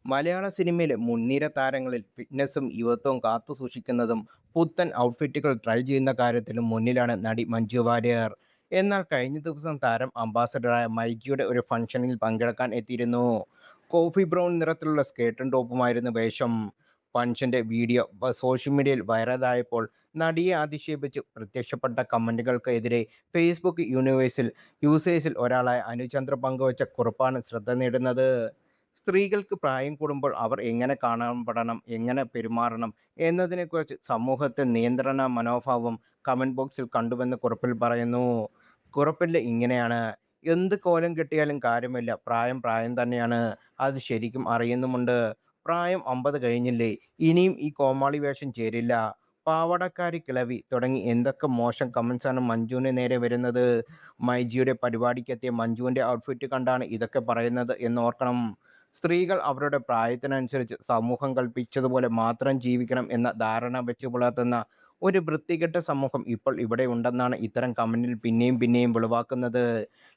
മലയാള സിനിമയിലെ മുൻനിര താരങ്ങളിൽ ഫിറ്റ്നസ്സും യുവത്വവും കാത്തുസൂക്ഷിക്കുന്നതും പുത്തൻ ഔട്ട്ഫിറ്റുകൾ ട്രൈ ചെയ്യുന്ന കാര്യത്തിലും മുന്നിലാണ് നടി മഞ്ജു വാര്യർ. എന്നാൽ കഴിഞ്ഞ ദിവസം താരം അംബാസഡറായ മൈജിയുടെ ഒരു ഫംഗ്ഷനിൽ പങ്കെടുക്കാൻ എത്തിയിരുന്നു. കോഫി ബ്രൗൺ നിറത്തിലുള്ള സ്കേർട്ടും ടോപ്പുമായിരുന്നു വേഷം. ഫംഗ്ഷന്റെ വീഡിയോ സോഷ്യൽ മീഡിയയിൽ വൈറലായപ്പോൾ നടിയെ അധിക്ഷേപിച്ച് പ്രത്യക്ഷപ്പെട്ട കമന്റുകൾക്കെതിരെ ഫേസ്ബുക്ക് യൂസേഴ്സിൽ ഒരാളായ അനുചന്ദ്ര പങ്കുവച്ച കുറിപ്പാണ് ശ്രദ്ധ നേടുന്നത്. സ്ത്രീകൾക്ക് പ്രായം കൂടുമ്പോൾ അവർ എങ്ങനെ കാണപ്പെടണം, എങ്ങനെ പെരുമാറണം എന്നതിനെക്കുറിച്ച് സമൂഹത്തിൽ നിയന്ത്രണ മനോഭാവം കമന്റ് ബോക്സിൽ കണ്ടുവെന്ന് കുറിപ്പിൽ പറയുന്നു. കുറിപ്പിൽ ഇങ്ങനെയാണ്: എന്ത് കോലം കെട്ടിയാലും കാര്യമില്ല, പ്രായം പ്രായം തന്നെയാണ്, അത് ശരിക്കും അറിയുന്നുമുണ്ട്. പ്രായം 50 കഴിഞ്ഞില്ലേ, ഇനിയും ഈ കോമാളി വേഷം ചേരില്ല, പാവടക്കാരി കിളവി തുടങ്ങി എന്തൊക്കെ മോശം കമന്റ്സാണ് മഞ്ജുവിന് നേരെ വരുന്നത്. മൈജിയുടെ പരിപാടിക്കെത്തിയ മഞ്ജുവിൻ്റെ ഔട്ട്ഫിറ്റ് കണ്ടാണ് ഇതൊക്കെ പറയുന്നത് എന്നോർക്കണം. സ്ത്രീകൾ അവരുടെ പ്രായത്തിനനുസരിച്ച് സമൂഹം കൽപ്പിച്ചതുപോലെ മാത്രം ജീവിക്കണം എന്ന ധാരണ വെച്ച് പുലർത്തുന്ന ഒരു വൃത്തികെട്ട സമൂഹം ഇപ്പോൾ ഇവിടെ ഉണ്ടെന്നാണ് ഇത്തരം കമന്റിൽ പിന്നെയും പിന്നെയും വെളിവാക്കുന്നത്.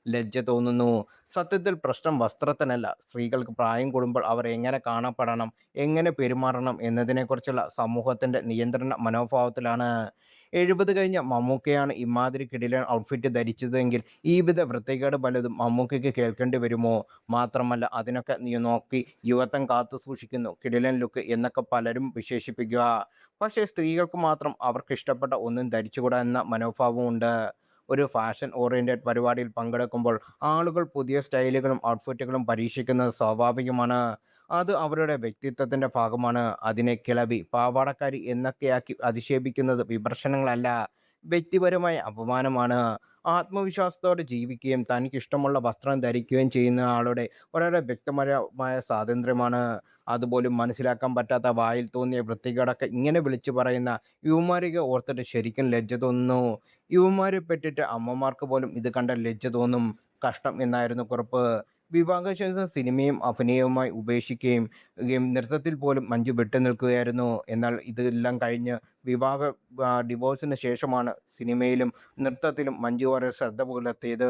ലജ്ജ തോന്നുന്നു. സത്യത്തിൽ പ്രശ്നം വസ്ത്രത്തിനല്ല, സ്ത്രീകൾക്ക് പ്രായം കൂടുമ്പോൾ അവർ എങ്ങനെ കാണപ്പെടണം, എങ്ങനെ പെരുമാറണം എന്നതിനെക്കുറിച്ചുള്ള സമൂഹത്തിൻ്റെ നിയന്ത്രണ മനോഭാവത്തിലാണ്. 70 കഴിഞ്ഞ മമ്മൂക്കയാണ് ഇമാതിരി കിടിലൻ ഔട്ട്ഫിറ്റ് ധരിച്ചതെങ്കിൽ ഈ വിധ വൃത്തികേട് പലതും മമ്മൂക്കയ്ക്ക് കേൾക്കേണ്ടി വരുമോ? മാത്രമല്ല അതിനൊക്കെ നീ നോക്കി യുവത്വം കാത്തു സൂക്ഷിക്കുന്നു, കിടിലൻ ലുക്ക് എന്നൊക്കെ പലരും വിശേഷിപ്പിക്കുക. പക്ഷേ സ്ത്രീകൾക്ക് മാത്രം അവർക്കിഷ്ടപ്പെട്ട ഒന്നും ധരിച്ചുകൂടാ എന്ന മനോഭാവമുണ്ട്. ഒരു ഫാഷൻ ഓറിയന്റഡ് പരിപാടിയിൽ പങ്കെടുക്കുമ്പോൾ ആളുകൾ പുതിയ സ്റ്റൈലുകളും ഔട്ട്ഫിറ്റുകളും പരീക്ഷിക്കുന്നത് സ്വാഭാവികമാണ്. അത് അവരുടെ വ്യക്തിത്വത്തിന്റെ ഭാഗമാണ്. അതിനെ കിളവി, പാവാടക്കാരി എന്നൊക്കെയാക്കി അധിക്ഷേപിക്കുന്നത് വിമർശനങ്ങളല്ല, വ്യക്തിപരമായ അപമാനമാണ്. ആത്മവിശ്വാസത്തോടെ ജീവിക്കുകയും തനിക്കിഷ്ടമുള്ള വസ്ത്രം ധരിക്കുകയും ചെയ്യുന്ന ആളുടെ വളരെ വ്യക്തപരമായ സ്വാതന്ത്ര്യമാണ്. അതുപോലും മനസ്സിലാക്കാൻ പറ്റാത്ത വായിൽ തോന്നിയ വൃത്തികേടൊക്കെ ഇങ്ങനെ വിളിച്ചു പറയുന്ന യുവമാരെയൊക്കെ ഓർത്തിട്ട് ശരിക്കും ലജ്ജ തോന്നുന്നു. യുവമാരെ പെറ്റിട്ട് അമ്മമാർക്ക് പോലും ഇത് കണ്ട ലജ്ജ തോന്നും. കഷ്ടം എന്നായിരുന്നു കുറിപ്പ്. വിവാഹശേഷം സിനിമയും അഭിനയവുമായി ഉപേക്ഷിക്കുകയും നൃത്തത്തിൽ പോലും മഞ്ജു വിട്ടുനിൽക്കുകയായിരുന്നു. എന്നാൽ ഇതെല്ലാം കഴിഞ്ഞ് ഡിവോഴ്സിന് ശേഷമാണ് സിനിമയിലും നൃത്തത്തിലും മഞ്ജു വാര്യർ ശ്രദ്ധ പുലർത്തിയത്.